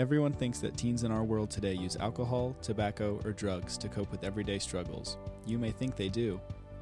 Everyone thinks that teens in our world today use alcohol, tobacco, or drugs to cope with everyday struggles. You may think they do.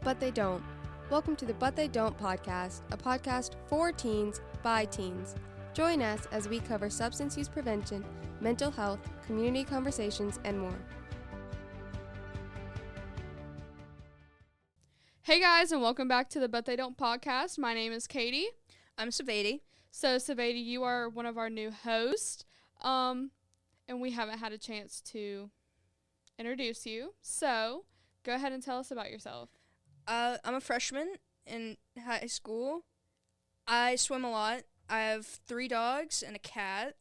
But they don't. Welcome to the But They Don't podcast, a podcast for teens by teens. Join us as we cover substance use prevention, mental health, community conversations, and more. Hey guys, and welcome back to the But They Don't podcast. My name is Katie. I'm Savadi. So Savadi, you are one of our new hosts, and we haven't had a chance to introduce you. So go ahead and tell us about yourself. I'm a freshman in high school. I swim a lot. I have 3 dogs and a cat.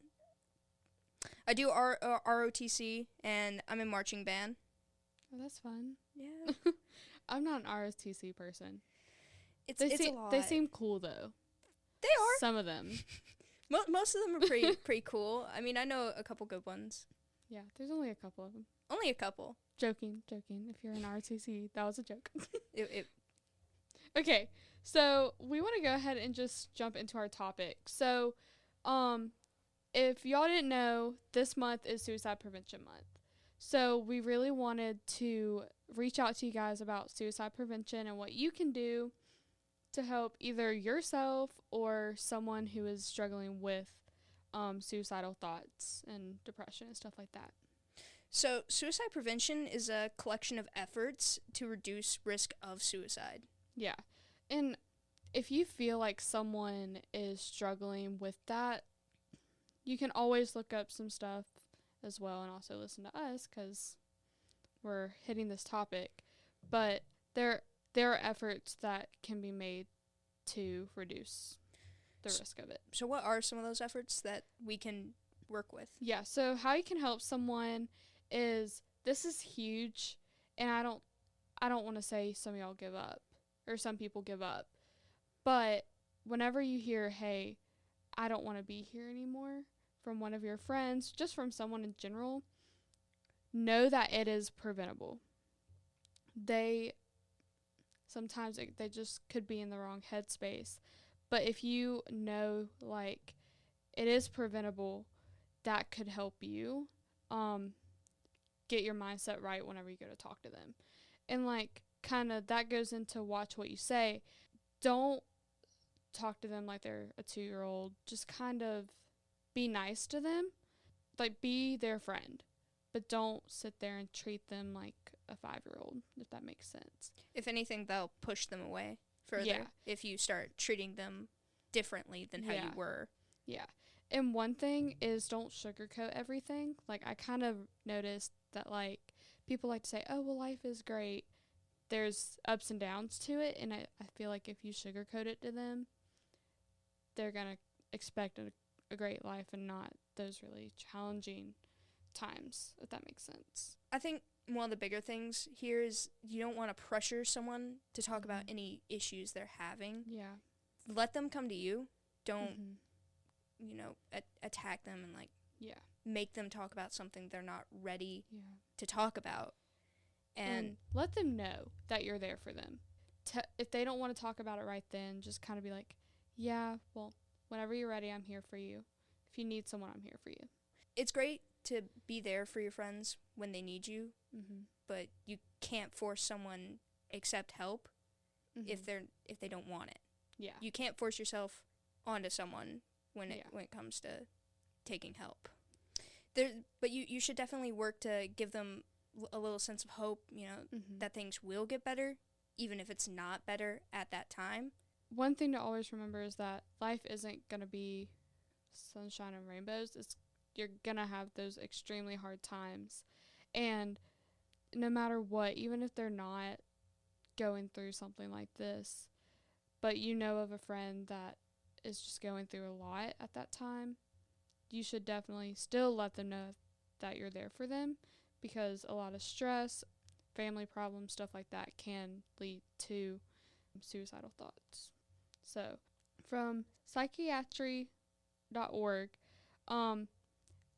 I do ROTC, and I'm in marching band. Oh, that's fun. Yeah. I'm not an ROTC person. It's a lot. They seem cool, though. They are. Some of them. Most of them are pretty cool. I mean, I know a couple good ones. Yeah, there's only a couple of them. Only a couple. Joking. If you're an ROTC, that was a joke. Okay, so we want to go ahead and just jump into our topic. So, if y'all didn't know, this month is Suicide Prevention Month. So we really wanted to reach out to you guys about suicide prevention and what you can do to help either yourself or someone who is struggling with suicidal thoughts and depression and stuff like that. So suicide prevention is a collection of efforts to reduce risk of suicide. Yeah. And if you feel like someone is struggling with that, you can always look up some stuff as well and also listen to us because we're hitting this topic. But there are efforts that can be made to reduce the risk of it. So what are some of those efforts that we can work with? Yeah, so how you can help someone is, this is huge, and I don't want to say some of y'all give up or some people give up, but whenever you hear, hey, I don't want to be here anymore, from one of your friends, just from someone in general, know that it is preventable. Sometimes they just could be in the wrong headspace, but if you know, like, it is preventable, that could help you get your mindset right whenever you go to talk to them. And, like, kind of that goes into watch what you say. Don't talk to them like they're a 2-year-old. Just kind of be nice to them. Like, be their friend. But don't sit there and treat them like a 5-year-old, if that makes sense. If anything, they'll push them away further if you start treating them differently than how you were. Yeah. And one thing is, don't sugarcoat everything. Like, I kind of noticed that, like, people like to say, oh, well, life is great. There's ups and downs to it, and I feel like if you sugarcoat it to them, they're going to expect a great life and not those really challenging times, if that makes sense. I think one of the bigger things here is you don't want to pressure someone to talk about any issues they're having. Yeah. Let them come to you. Don't, attack them and, like, make them talk about something they're not ready to talk about. And let them know that you're there for them. If they don't want to talk about it right then, just kind of be like, yeah, well, whenever you're ready, I'm here for you. If you need someone, I'm here for you. It's great to be there for your friends when they need you, but you can't force someone accept help if they don't want it. Yeah. You can't force yourself onto someone when it comes to taking help. But you should definitely work to give them a little sense of hope, that things will get better, even if it's not better at that time. One thing to always remember is that life isn't going to be sunshine and rainbows. You're going to have those extremely hard times. And no matter what, even if they're not going through something like this, but you know of a friend that is just going through a lot at that time, you should definitely still let them know that you're there for them, because a lot of stress, family problems, stuff like that can lead to suicidal thoughts. So, from psychiatry.org,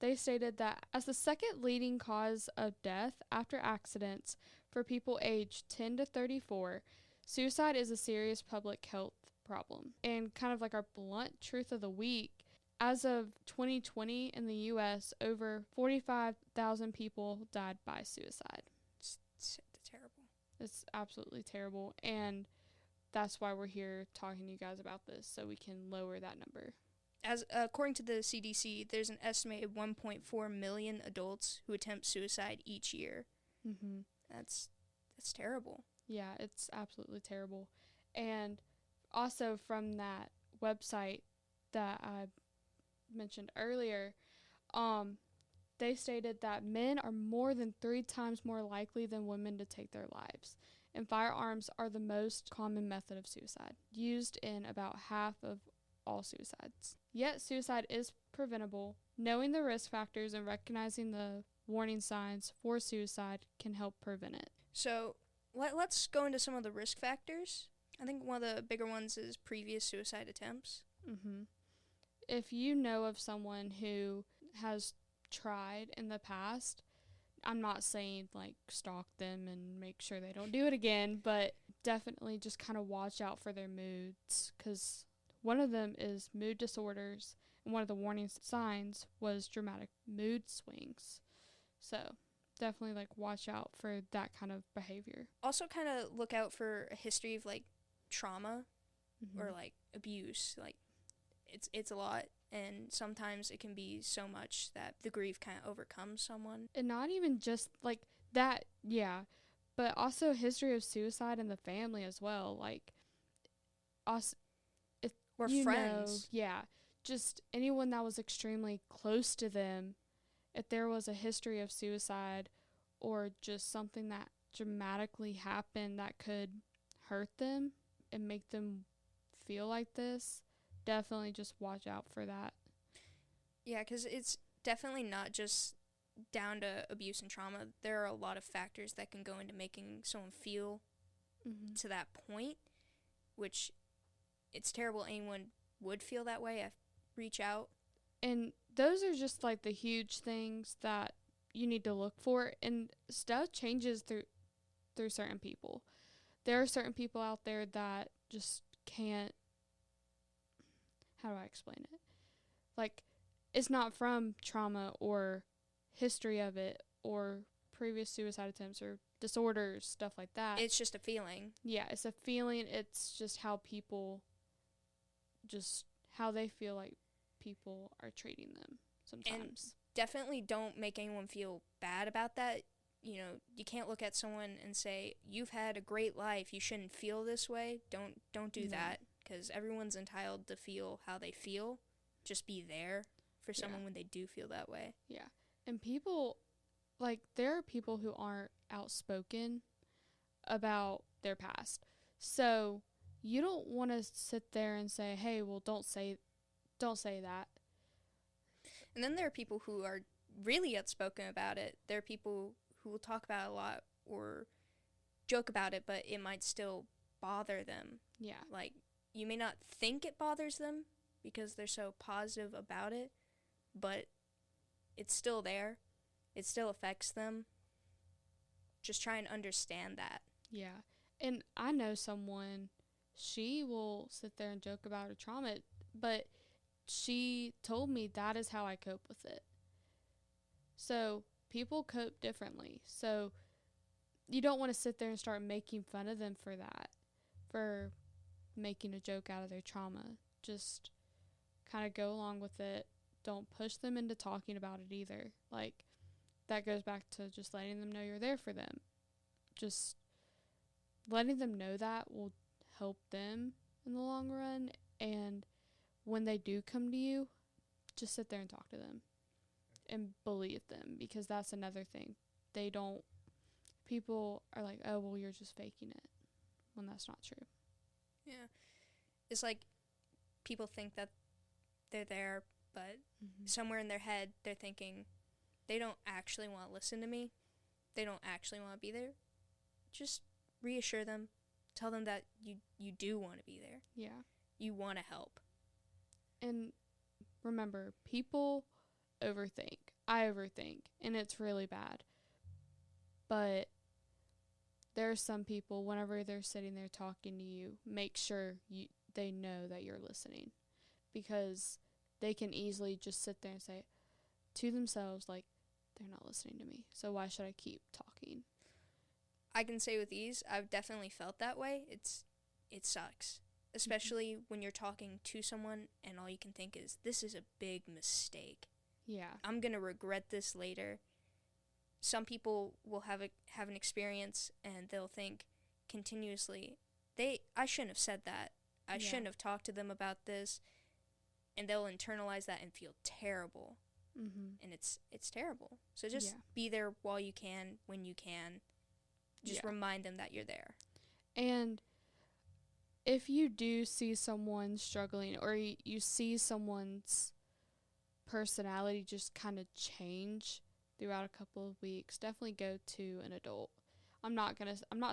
they stated that as the second leading cause of death after accidents for people aged 10 to 34, suicide is a serious public health problem. And kind of like our blunt truth of the week, as of 2020 in the U.S., over 45,000 people died by suicide. It's terrible. It's absolutely terrible. And that's why we're here talking to you guys about this, so we can lower that number. As according to the CDC, there's an estimated 1.4 million adults who attempt suicide each year. Mm-hmm. That's terrible. Yeah, it's absolutely terrible. And also from that website that I mentioned earlier, they stated that men are more than 3 times more likely than women to take their lives. And firearms are the most common method of suicide, used in about half of all suicides. Yet suicide is preventable. Knowing the risk factors and recognizing the warning signs for suicide can help prevent it. So let's go into some of the risk factors. I think one of the bigger ones is previous suicide attempts. Mm-hmm. If you know of someone who has tried in the past, I'm not saying like stalk them and make sure they don't do it again, but definitely just kind of watch out for their moods, because one of them is mood disorders, and one of the warning signs was dramatic mood swings. So definitely like watch out for that kind of behavior. Also kind of look out for a history of like trauma or like abuse. Like it's a lot, and sometimes it can be so much that the grief kind of overcomes someone. And not even just like that, yeah, but also history of suicide in the family as well. Like us, Or you friends. know, yeah, just anyone that was extremely close to them, if there was a history of suicide or just something that dramatically happened that could hurt them and make them feel like this, definitely just watch out for that. Yeah, because it's definitely not just down to abuse and trauma. There are a lot of factors that can go into making someone feel to that point, which it's terrible anyone would feel that way. Reach out. And those are just like the huge things that you need to look for, and stuff changes through certain people. There are certain people out there that just can't, how do I explain it? Like, it's not from trauma or history of it or previous suicide attempts or disorders, stuff like that. It's just a feeling. Yeah, it's a feeling. It's just how people, just how they feel like people are treating them sometimes. And definitely don't make anyone feel bad about that. You know, you can't look at someone and say, you've had a great life, you shouldn't feel this way. Don't do that, because everyone's entitled to feel how they feel. Just be there for someone when they do feel that way. Yeah. And people, like, there are people who aren't outspoken about their past. So you don't want to sit there and say, hey, well, don't say that. And then there are people who are really outspoken about it. There are people who will talk about it a lot or joke about it, but it might still bother them. Yeah. Like, you may not think it bothers them because they're so positive about it, but it's still there. It still affects them. Just try and understand that. Yeah. And I know someone, she will sit there and joke about her trauma, but she told me that is how I cope with it. So people cope differently. So you don't want to sit there and start making fun of them for that, for making a joke out of their trauma. Just kind of go along with it. Don't push them into talking about it either. Like, that goes back to just letting them know you're there for them. Just letting them know that will help them in the long run. And when they do come to you, just sit there and talk to them and believe them, because that's another thing. People are like, oh, well, you're just faking it, when that's not true. Yeah. It's like people think that they're there, but somewhere in their head they're thinking they don't actually want to listen to me. They don't actually want to be there. Just reassure them. Tell them that you do want to be there. Yeah. You want to help. And remember, people overthink. I overthink, and it's really bad. But there are some people, whenever they're sitting there talking to you, make sure they know that you're listening, because they can easily just sit there and say to themselves, like, they're not listening to me, so why should I keep talking? I can say with ease, I've definitely felt that way. It sucks, especially when you're talking to someone and all you can think is, this is a big mistake. Yeah. I'm going to regret this later. Some people will have an experience and they'll think continuously, I shouldn't have said that. I shouldn't have talked to them about this. And they'll internalize that and feel terrible. Mm-hmm. And it's terrible. So just be there while you can, when you can. Just remind them that you're there. And if you do see someone struggling, or you see someone's personality just kind of change throughout a couple of weeks, definitely go to an adult. I'm not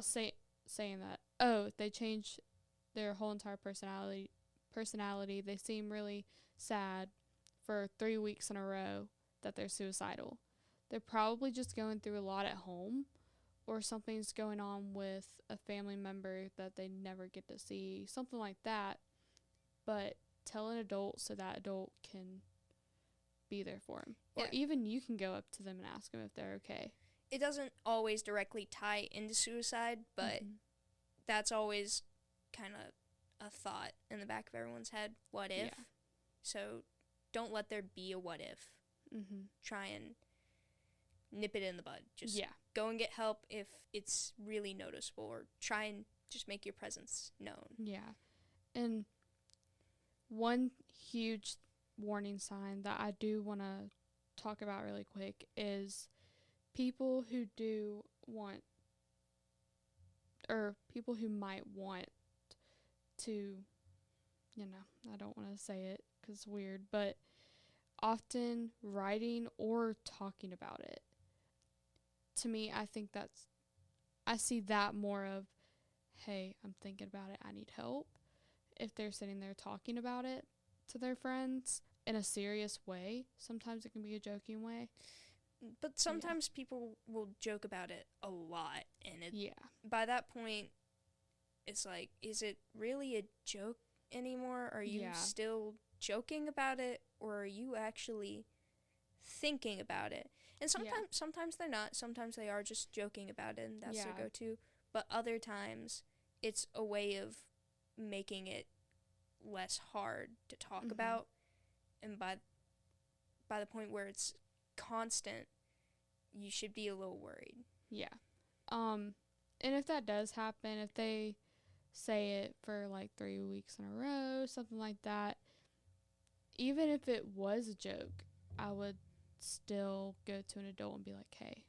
saying that, if they change their whole entire personality, they seem really sad for 3 weeks in a row, that they're suicidal. They're probably just going through a lot at home, or something's going on with a family member that they never get to see, something like that. But tell an adult so that adult can be there for them. Yeah. Or even you can go up to them and ask them if they're okay. It doesn't always directly tie into suicide, but that's always kind of a thought in the back of everyone's head. What if? Yeah. So don't let there be a what if. Mm-hmm. Try and nip it in the bud. Just go and get help if it's really noticeable, or try and just make your presence known. Yeah. And one huge warning sign that I do want to talk about really quick is people who do want, or people who might want to, I don't want to say it because it's weird, but often writing or talking about it. To me, I see that more of, hey, I'm thinking about it, I need help. If they're sitting there talking about it to their friends in a serious way, sometimes it can be a joking way. But sometimes people will joke about it a lot, and by that point, it's like, is it really a joke anymore? Are you still joking about it, or are you actually thinking about it? And sometimes they're not. Sometimes they are just joking about it, and that's their go-to. But other times, it's a way of making it less hard to talk about. And by the point where it's constant, you should be a little worried. Yeah. And if that does happen, if they say it for like 3 weeks in a row, something like that, even if it was a joke, I would still go to an adult and be like, hey,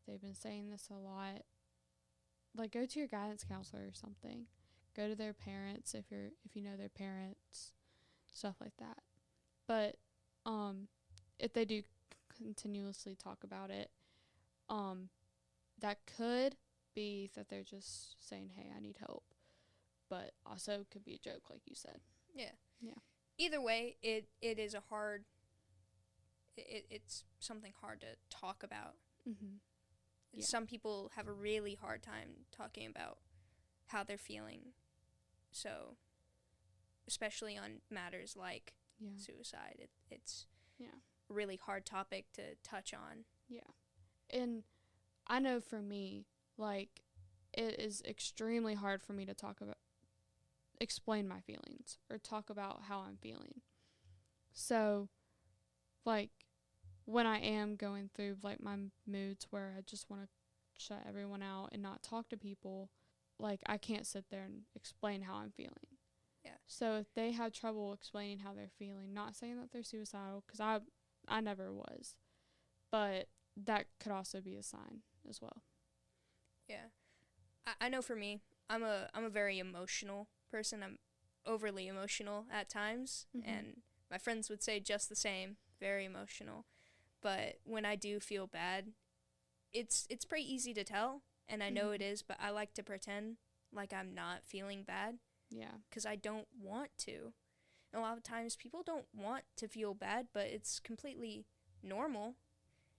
they've been saying this a lot. Like, go to your guidance counselor or something. Go to their parents if you know their parents, stuff like that. But if they do continuously talk about it, that could be that they're just saying, hey, I need help. But also could be a joke, like you said. Yeah. Yeah. Either way, it is a hard, it's something hard to talk about. Mm-hmm. Yeah. Some people have a really hard time talking about how they're feeling. So, especially on matters like suicide, it's a really hard topic to touch on. Yeah. And I know for me, like, it is extremely hard for me to explain my feelings or talk about how I'm feeling. So, like, when I am going through, like, my moods where I just want to shut everyone out and not talk to people, like, I can't sit there and explain how I'm feeling. Yeah. So if they have trouble explaining how they're feeling, not saying that they're suicidal, because I never was, but that could also be a sign as well. Yeah. I know for me, I'm a very emotional person. I'm overly emotional at times, and my friends would say just the same, very emotional. But when I do feel bad, it's pretty easy to tell, and I know it is, but I like to pretend like I'm not feeling bad. Yeah. Because I don't want to. And a lot of times people don't want to feel bad, but it's completely normal.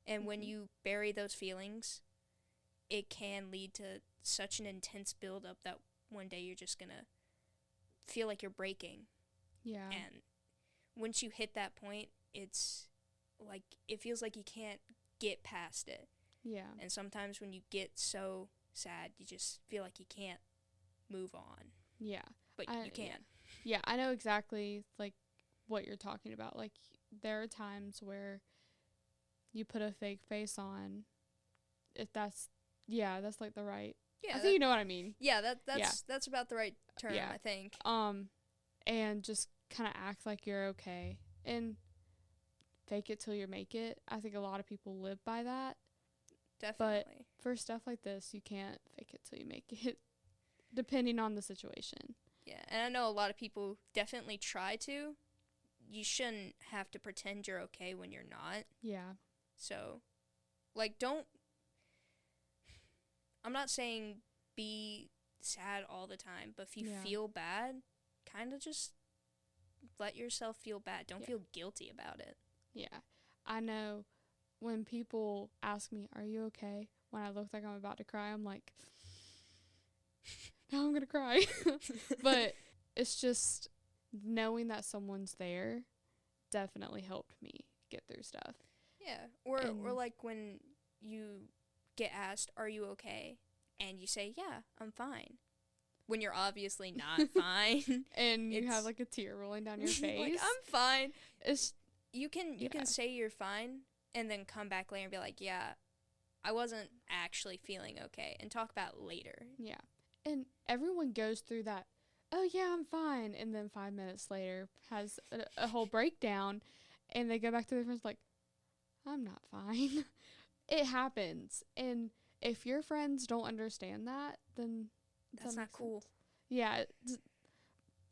And when you bury those feelings, it can lead to such an intense buildup that one day you're just going to feel like you're breaking. Yeah. And once you hit that point, it's like it feels like you can't get past it. Yeah. And sometimes when you get so sad, you just feel like you can't move on. Yeah. But you can. Yeah, I know exactly, like, what you're talking about. Like, there are times where you put a fake face on, if that's like the right. Yeah, I think you know what I mean. Yeah, that's about the right term, I think. And just kind of act like you're okay and fake it till you make it. I think a lot of people live by that. Definitely. But for stuff like this, you can't fake it till you make it, depending on the situation. Yeah, and I know a lot of people definitely try to. You shouldn't have to pretend you're okay when you're not. Yeah. So, like, I'm not saying be sad all the time, but if you feel bad, kind of just let yourself feel bad. Don't feel guilty about it. Yeah. I know when people ask me, are you okay? When I look like I'm about to cry, I'm like, now I'm going to cry. But it's just knowing that someone's there definitely helped me get through stuff. Yeah. Or like when you get asked, are you okay? And you say, yeah, I'm fine. When you're obviously not fine. And you have like a tear rolling down your face. Like, I'm fine. You can say you're fine and then come back later and be like, yeah, I wasn't actually feeling okay, and talk about it later. Yeah. And everyone goes through that, oh yeah, I'm fine, and then 5 minutes later has a whole breakdown, and they go back to their friends like, I'm not fine. It happens. And if your friends don't understand that, then that's not cool. Yeah,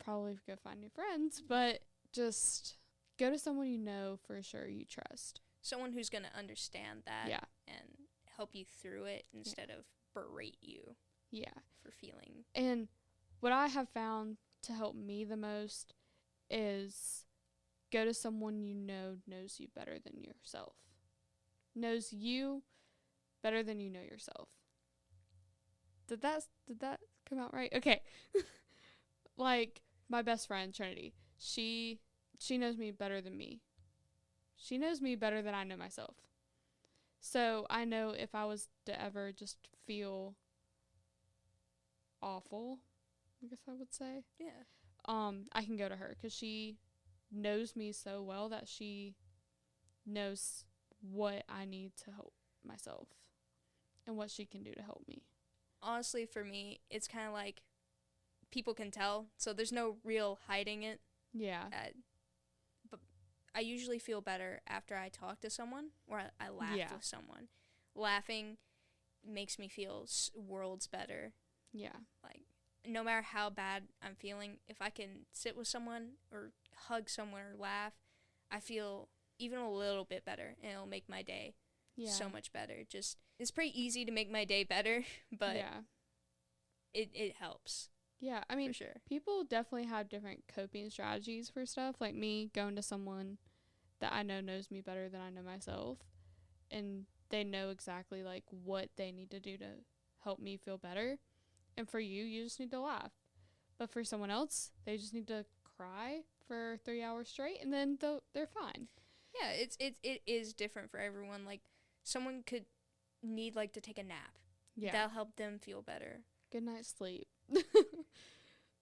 probably go find new friends, but just go to someone you know for sure you trust. Someone who's going to understand that and help you through it instead of berate you. Yeah. For feeling. And what I have found to help me the most is go to someone you know knows you better than yourself. Knows you better than you know yourself. Did that come out right? Okay. Like my best friend Trinity, she knows me better than me. She knows me better than I know myself. So I know if I was to ever just feel awful, I guess I would say. Yeah. I can go to her because she knows me so well that she knows what I need to help myself and what she can do to help me. Honestly, for me, it's kind of like people can tell, so there's no real hiding it. Yeah. But I usually feel better after I talk to someone or I laugh with someone. Laughing makes me feel worlds better. Yeah. Like, no matter how bad I'm feeling, if I can sit with someone or hug someone or laugh, I feel even a little bit better, and it'll make my day so much better. Just, it's pretty easy to make my day better, but it helps. Yeah, I mean, for sure. People definitely have different coping strategies for stuff. Like me going to someone that I know knows me better than I know myself, and they know exactly like what they need to do to help me feel better. And for you, you just need to laugh. But for someone else, they just need to cry for 3 hours straight, and then they're fine. Yeah, it is different for everyone. Like, someone could need like to take a nap. Yeah, that'll help them feel better. Good night's sleep.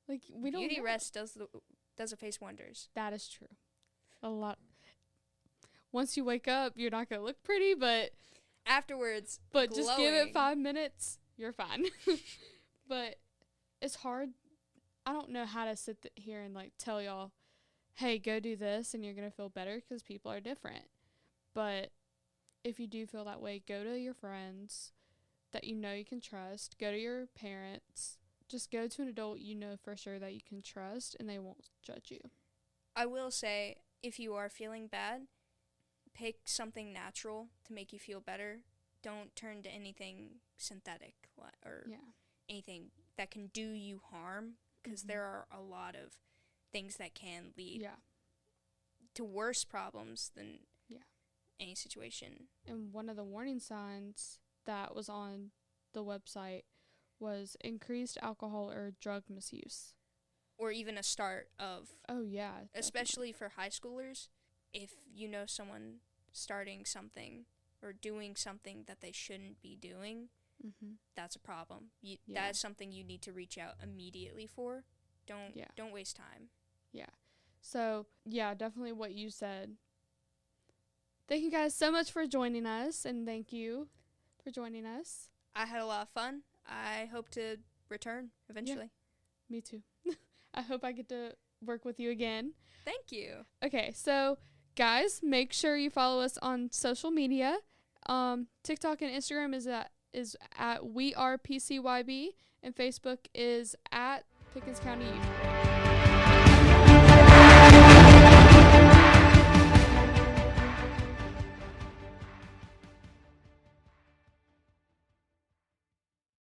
Like, we don't. Beauty rest does face wonders. That is true. A lot. Once you wake up, you're not gonna look pretty, but afterwards, but glowing. Just give it 5 minutes, you're fine. But it's hard. I don't know how to sit here and like tell y'all, hey, go do this and you're gonna feel better, because people are different. But if you do feel that way, go to your friends that you know you can trust. Go to your parents. Just go to an adult you know for sure that you can trust, and they won't judge you. I will say, if you are feeling bad, pick something natural to make you feel better. Don't turn to anything synthetic or anything that can do you harm, because there are a lot of things that can lead to worse problems than any situation. And one of the warning signs that was on the website was increased alcohol or drug misuse. or even a start of. Oh, yeah. Especially for high schoolers, if you know someone starting something or doing something that they shouldn't be doing, that's a problem. That is something you need to reach out immediately for. Don't waste time. Yeah. So, yeah, definitely what you said. Thank you guys so much for joining us, and thank you for joining us. I had a lot of fun. I hope to return eventually. Yeah, me too. I hope I get to work with you again. Thank you. Okay, so guys, make sure you follow us on social media. TikTok and Instagram is at WeArePCYB, and Facebook is at Pickens County Youth.